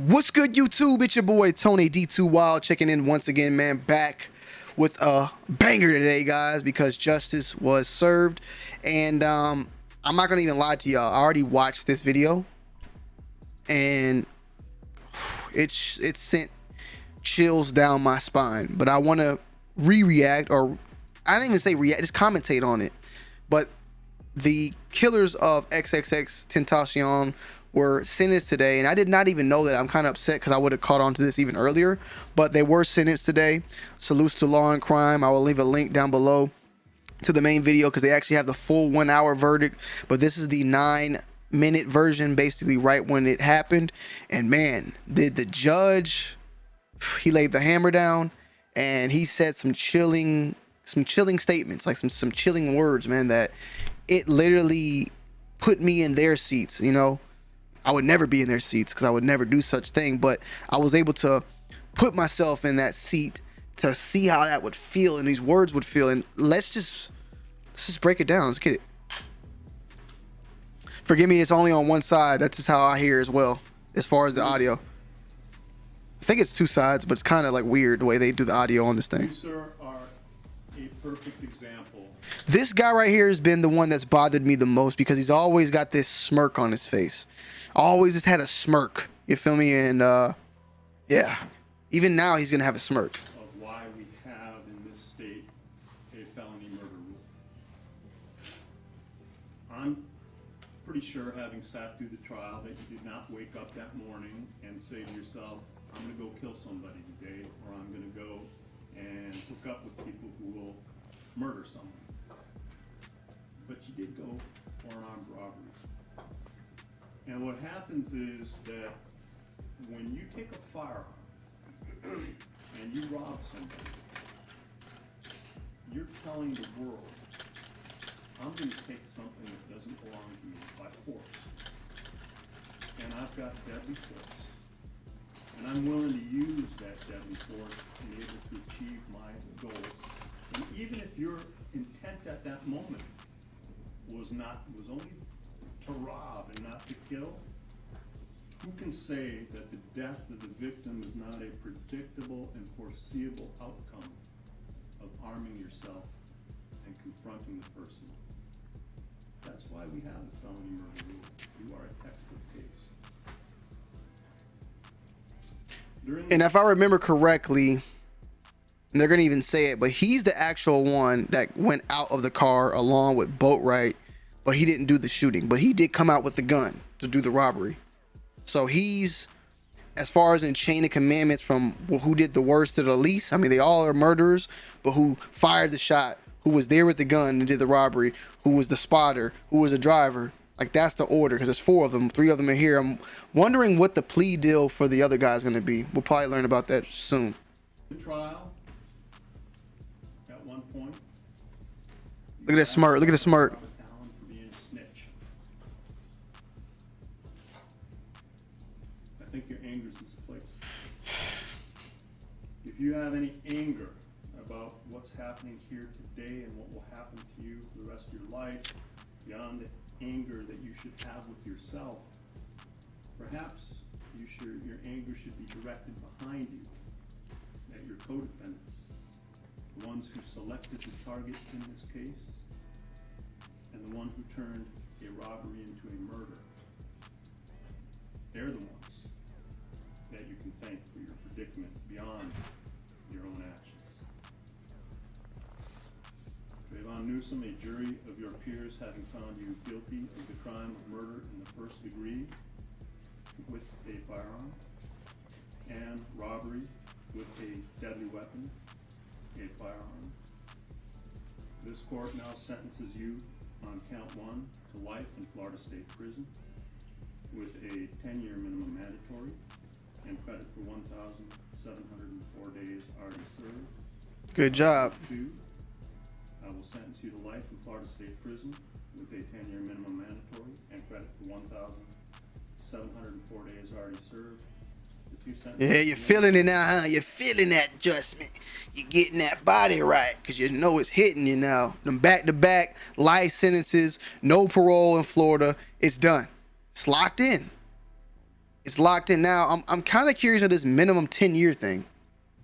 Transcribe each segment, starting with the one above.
What's good, YouTube? It's your boy ToNYD2WILD checking in once again, man. Back with a banger today, guys, because justice was served. And I'm not gonna even lie to y'all. I already watched this video, and it sent chills down my spine. But I want to react, or I didn't even say react, just commentate on it. But the killers of XXXTentacion were sentenced today, and I did not even know that. I'm kind of upset because I would have caught on to this even earlier, but they were sentenced today. Salutes to law and crime. I will leave a link down below to the main video because they actually have the full 1 hour verdict, but this is the 9-minute version, basically right when it happened. And man, did the judge, he laid the hammer down, and he said some chilling statements, like some chilling words, man, that it literally put me in their seats. You know, I would never be in their seats because I would never do such thing, but I was able to put myself in that seat to see how that would feel and these words would feel. And let's just break it down. Let's get it. Forgive me, it's only on one side. That's just how I hear as well, as far as the audio. I think it's two sides, but it's kind of like weird the way they do the audio on this thing. You, sir, are a perfect example. This guy right here has been the one that's bothered me the most because he's always got this smirk on his face. Always just had a smirk. You feel me? And yeah, even now he's gonna have a smirk. Of why we have in this state a felony murder rule. I'm pretty sure, having sat through the trial, that you did not wake up that morning and say to yourself, I'm gonna go kill somebody today, or I'm gonna go and hook up with people who will murder someone. But you did go for an armed robbery. And what happens is that when you take a firearm and you rob somebody, you're telling the world, I'm going to take something that doesn't belong to me by force. And I've got deadly force. And I'm willing to use that deadly force in order to achieve my goals. And even if your intent at that moment was only to rob and not to kill, who can say that the death of the victim is not a predictable and foreseeable outcome of arming yourself and confronting the person? That's why we have the felony murder rule. You are a textbook case. And if I remember correctly, and they're gonna even say it, but he's the actual one that went out of the car along with Boatright, but he didn't do the shooting, but he did come out with the gun to do the robbery. So he's, as far as in chain of commandments, from who did the worst to the least. I mean, they all are murderers, but who fired the shot, who was there with the gun and did the robbery, who was the spotter, who was the driver. Like, that's the order, because there's 4 of them. 3 of them are here. I'm wondering what the plea deal for the other guy's going to be. We'll probably learn about that soon. The trial, at one point, Look at that smirk. Look at the smirk. I think your anger's misplaced. If you have any anger about what's happening here today and what will happen to you for the rest of your life, beyond the anger that you should have with yourself, perhaps your anger should be directed behind you at your co-defendants, the ones who selected the target in this case, and the one who turned a robbery into a murder. They're the ones that you can thank for your predicament beyond your own actions. Trayvonne Newsom, a jury of your peers having found you guilty of the crime of murder in the first degree with a firearm, and robbery with a deadly weapon, a firearm. This court now sentences you on count 1 to life in Florida State Prison with a 10-year minimum mandatory and credit for 1,704 days already served. Good job. 2, I will sentence you to life in Florida State Prison with a 10-year minimum mandatory and credit for 1,704 days already served. The 2 sentences. Yeah, you're feeling it now, huh? You're feeling that adjustment. You're getting that body right because you know it's hitting you now. Them back-to-back life sentences, no parole in Florida. It's done. It's locked in. It's locked in now. I'm kind of curious of this minimum 10-year thing.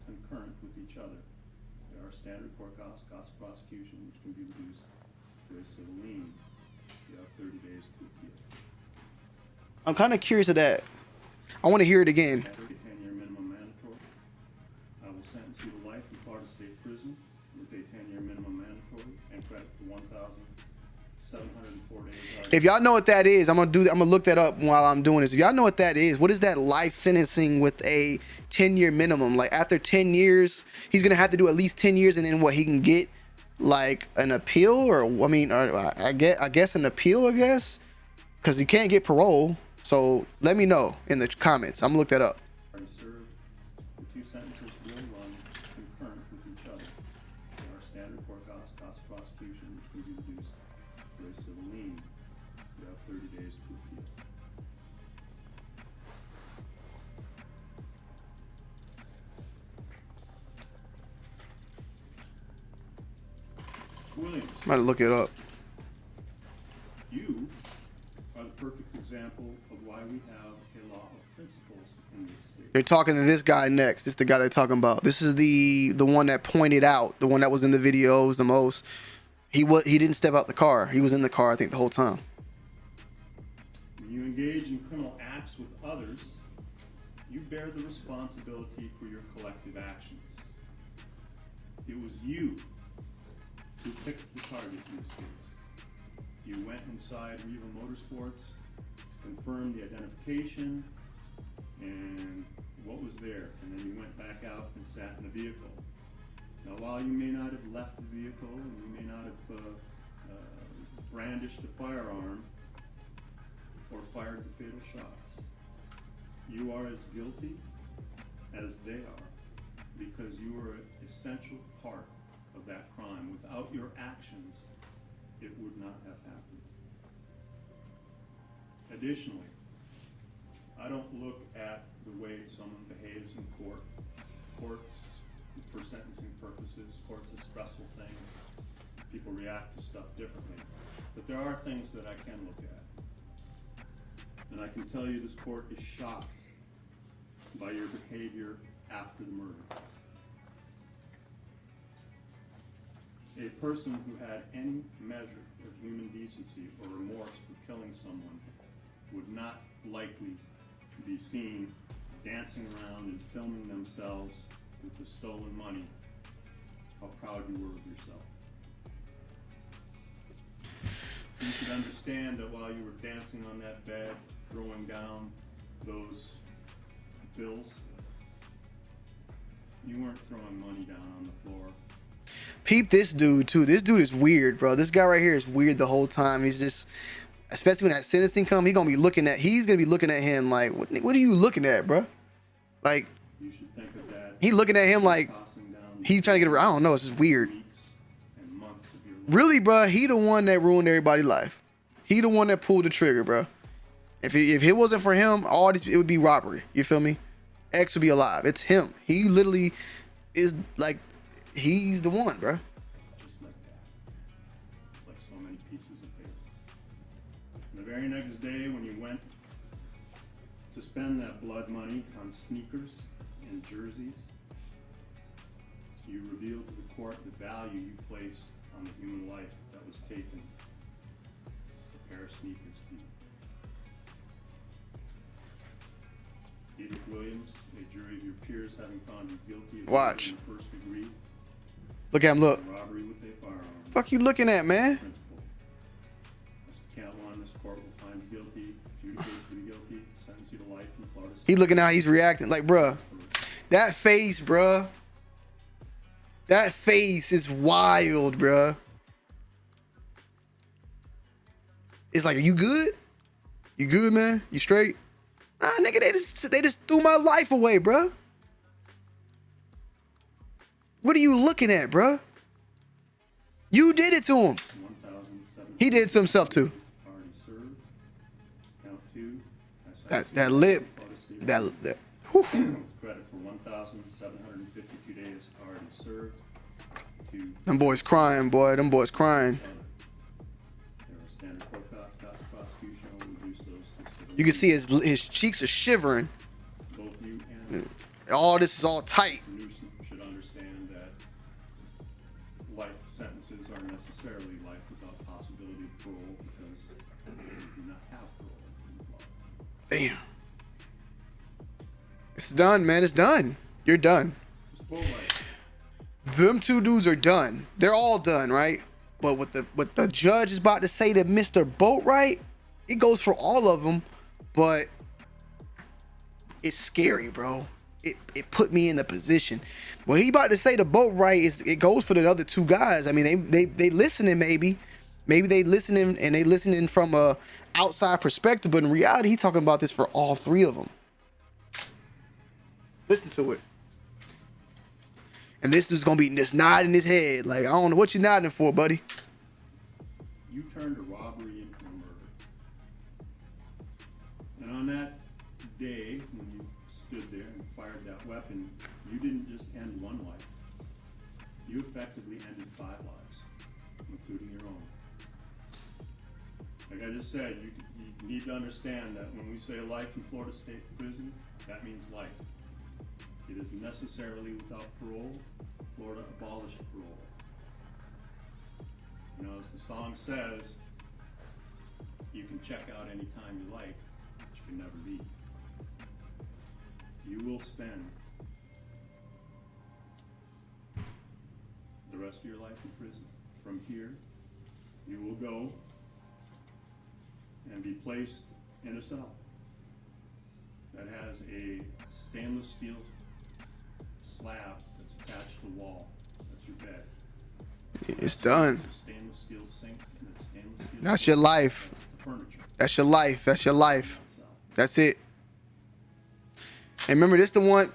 Concurrent with each other. There are standard court costs, cost of prosecution, which can be reduced to a civil lien. You have 30 days to appeal. I'm kind of curious of that. I want to hear it again. 10-year minimum mandatory. I will sentence you to life in Florida State Prison with a 10-year minimum mandatory and credit for 1,704 days. If y'all know what that is, I'm gonna look that up while I'm doing this. If y'all know what that is, what is that life sentencing with a 10-year minimum? Like after 10 years, he's gonna have to do at least 10 years, and then what, he can get like an appeal, or I mean, I guess an appeal, I guess, because he can't get parole. So let me know in the comments. I'm gonna look that up. Already served. The two sentences will run concurrent with each other. There are standard court costs, cost of prosecution, which can be reduced to a civil lien. You have 30 days to appeal. Williams, I'm gonna look it up. you are the perfect example of why we have a law of principles in this state. They're talking to this guy next. This is the guy they're talking about. This is the one that pointed out, the one that was in the videos the most. He didn't step out the car. He was in the car, I think, the whole time. When you engage in criminal acts with others, you bear the responsibility for your collective actions. It was you who picked the target in this case. You went inside Riva Motorsports to confirm the identification and what was there, and then you went back out and sat in the vehicle. Now, while you may not have left the vehicle and you may not have brandished a firearm or fired the fatal shots, you are as guilty as they are, because you are an essential part of that crime. Without your actions, it would not have happened. Additionally, I don't look at the way someone behaves in court. Courts, for sentencing purposes, court's a stressful thing. People react to stuff differently. But there are things that I can look at. And I can tell you this court is shocked by your behavior after the murder. A person who had any measure of human decency or remorse for killing someone would not likely be seen dancing around and filming themselves with the stolen money. How proud you were of yourself. You should understand that while you were dancing on that bed, throwing down those bills, you weren't throwing money down on the floor. Peep this dude too. This dude is weird, bro. This guy right here is weird the whole time. He's just, especially when that sentencing come, he's gonna be looking at him like, what are you looking at, bro? Like, You should think of that. he looking at him like Tossing down he's trying to get. I don't know. It's just weird. weeks and months of your life. Really, bro. He the one that ruined everybody's life. He the one that pulled the trigger, bro. If it wasn't for him, all this, it would be robbery. You feel me? X would be alive. It's him. He literally is like, he's the one, bro. Just like that. Like so many pieces of paper. And the very next day when you went to spend that blood money on sneakers and jerseys, you revealed to the court the value you place on the human life that was taken. Just a pair of sneakers to you. Edith Williams, a jury of your peers having found you guilty of Watch. murder in the first degree, Look at him. Look. robbery with a firearm. Fuck you looking at, man? Principle. Mr. Count 1, this court will find you guilty, adjudicate you to be guilty, sentence you to life in Florida State. He looking how he's reacting. Like, bruh, that face, bruh. That face is wild, bruh. It's like, are you good? You good, man? You straight? Nah, nigga, they just threw my life away, bruh. What are you looking at, bruh? You did it to him. 1,700 He did to himself too. already served. Count 2. That lip, that whew. Credit for 1,752 days already served. To Them boys crying, boy. Them boys crying. there are standard court costs, cost of prosecution, will reduce those to civil You can see his cheeks are shivering. Both you and All this is all tight. Newsom should understand that life sentences are necessarily life without possibility of parole because they do not have parole in the law. Damn. It's done, man. It's done. You're done. Boatright. Them two dudes are done. They're all done, right? But what the judge is about to say to Mr. Boatright, it goes for all of them, but it's scary, bro. It put me in the position. What he about to say to Boatright it goes for the other two guys. I mean, they listening maybe they listening and they listening from a outside perspective, but in reality, he talking about this for all three of them. Listen to it. And this is gonna be just nodding his head like, I don't know what you're nodding for, buddy. You turned a robbery into a murder. And on that day, when you stood there and fired that weapon, you didn't just end one life. You effectively ended 5 lives, including your own. Like I just said, you need to understand that when we say life in Florida State Prison, that means life. It is necessarily without parole. Florida abolished parole. You know, as the song says, you can check out anytime you like, but you can never leave. You will spend the rest of your life in prison. From here, you will go and be placed in a cell that has a stainless steel slab that's attached to the wall. That's your bed. It's done. It's a stainless steel sink and a stainless steel. That's your life. That's the furniture. That's your life. That's your life. Cell. That's it. And remember, this the one.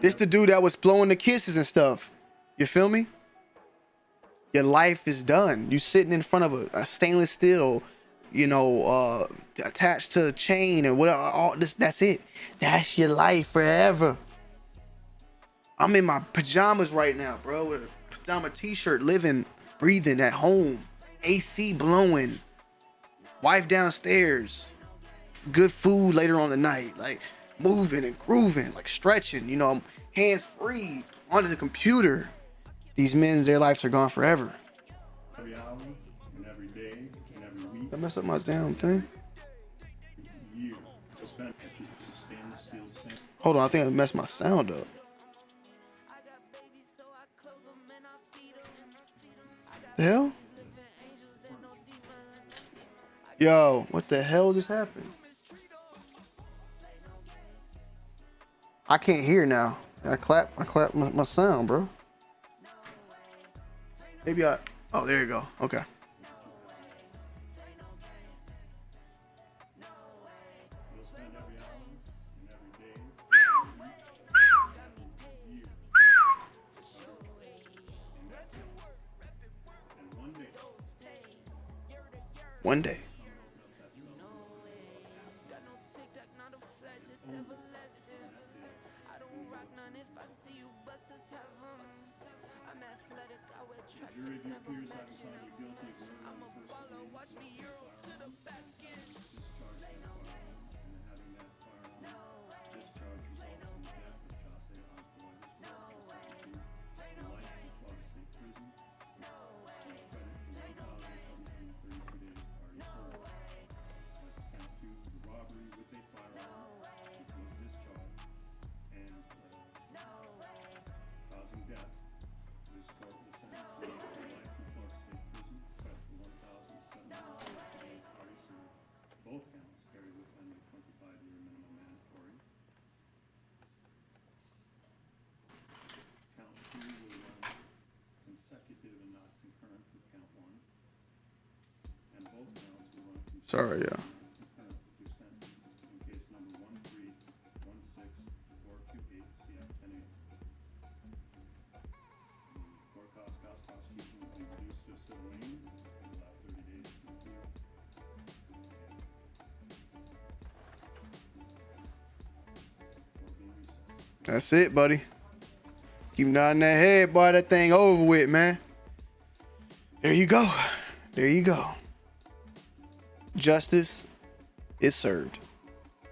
This the dude that was blowing the kisses and stuff. You feel me? Your life is done. You sitting in front of a stainless steel, you know, attached to a chain and whatever. All this. That's it. That's your life forever. I'm in my pajamas right now, bro, with a pajama t-shirt, living, breathing at home, AC blowing, wife downstairs, good food later on the night, like moving and grooving, like stretching, you know, hands free onto the computer. These men, their lives are gone forever. Every hour and every day and every week. I messed up my damn thing. Year spent at your stainless steel sink. Hold on, I think I messed my sound up. The hell? Yo, what the hell just happened? I can't hear now. I clap my sound, bro. Maybe oh, there you go. Okay. You'll spend every hour and every day, year, and that's it. And One day. the jury of your peers having found you guilty of murder in the first degree, discharge that firearm, and having that firearm discharge result in the death of Jose Alcoy, for life in Florida State Prison, with credit to 1,732 days party served. As a count 2 for the robbery with a firearm, which was discharged, and causing death. This court will sentence you to life in Florida State Prison, credit to 1,732 days party served. Both counts carry with them a 25-year minimum mandatory. Count 2 will run consecutive and not concurrent with count 1. And both counts will run consecutive. Sorry, yeah. and concurrent with your sentence in case number 1316428 CF 10A. Court cost prosecution will be reduced to a civil lien. You will have 30 days to appeal. Court being recessed. That's it, buddy. Keep nodding that head, boy. That thing over with, man. There you go. There you go. Justice is served.